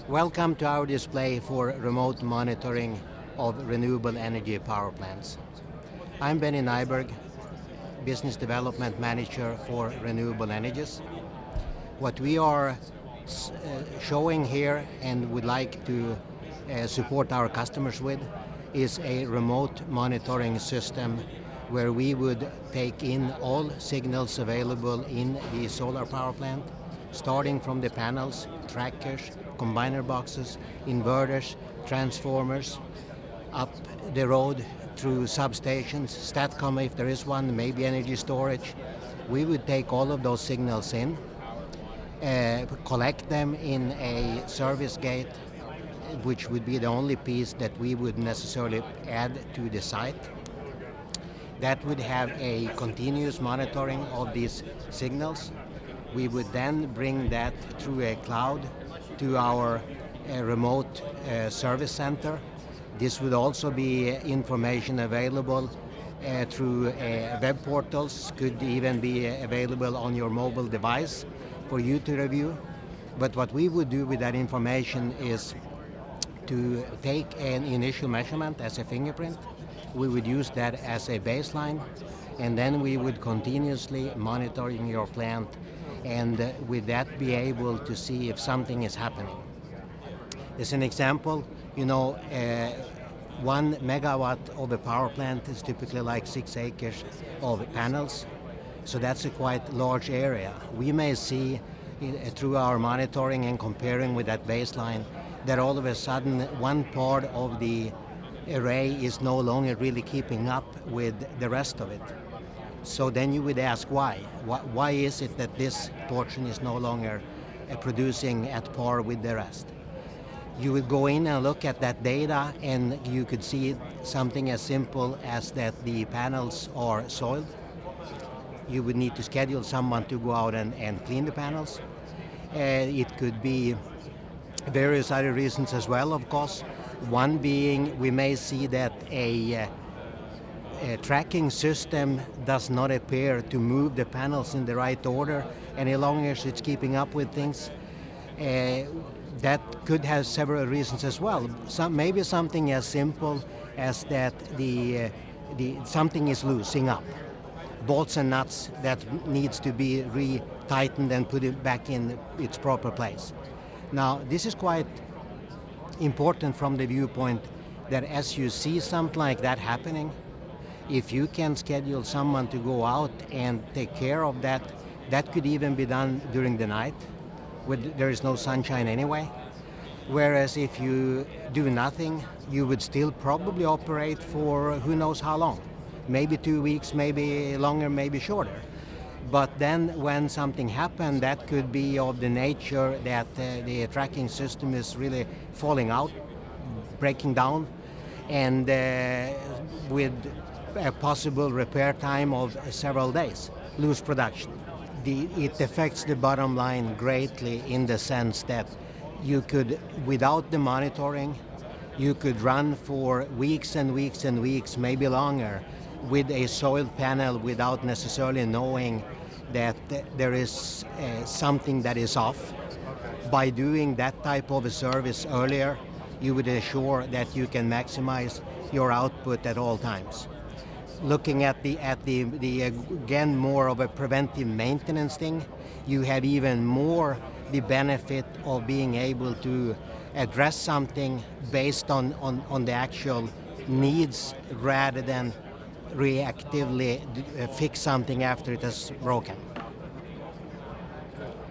Welcome to our display for remote monitoring of renewable energy power plants. I'm Benny Nyberg, Business Development Manager for Renewable Energies. What we are showing here and would like to support our customers with is a remote monitoring system where we would take in all signals available in the solar power plant, starting from the panels, trackers, combiner boxes, inverters, transformers, up the road through substations, STATCOM if there is one, maybe energy storage. We would take all of those signals in, collect them in a service gate, which would be the only piece that we would necessarily add to the site. That would have a continuous monitoring of these signals. We would then bring that through a cloud to our remote service center. This would also be information available through web portals, could even be available on your mobile device for you to review. But what we would do with that information is to take an initial measurement as a fingerprint. We would use that as a baseline, and then we would continuously monitoring your plant, and with that be able to see if something is happening. As an example, 1 megawatt of a power plant is typically like 6 acres of panels, so that's a quite large area. We may see through our monitoring and comparing with that baseline that all of a sudden one part of the array is no longer really keeping up with the rest of it. So then you would ask why? Why is it that this portion is no longer producing at par with the rest? You would go in and look at that data, and you could see something as simple as that the panels are soiled. You would need to schedule someone to go out and clean the panels. It could be various other reasons as well, of course. One being, we may see that a tracking system does not appear to move the panels in the right order any longer as it's keeping up with things. That could have several reasons as well. Maybe something as simple as that something is loosening up. Bolts and nuts that needs to be re-tightened and put it back in its proper place. Now, this is quite important from the viewpoint that as you see something like that happening, if you can schedule someone to go out and take care of that, that could even be done during the night when there is no sunshine anyway. Whereas if you do nothing, you would still probably operate for who knows how long. Maybe 2 weeks, maybe longer, maybe shorter. But then when something happened, that could be of the nature that the tracking system is really falling out, breaking down, and with a possible repair time of several days, lose production. It affects the bottom line greatly in the sense that you could, without the monitoring, you could run for weeks and weeks and weeks, maybe longer, with a soiled panel without necessarily knowing that there is something that is off. By doing that type of a service earlier, you would ensure that you can maximize your output at all times. Looking at the again more of a preventive maintenance thing, you have even more the benefit of being able to address something based on the actual needs rather than reactively fix something after it has broken.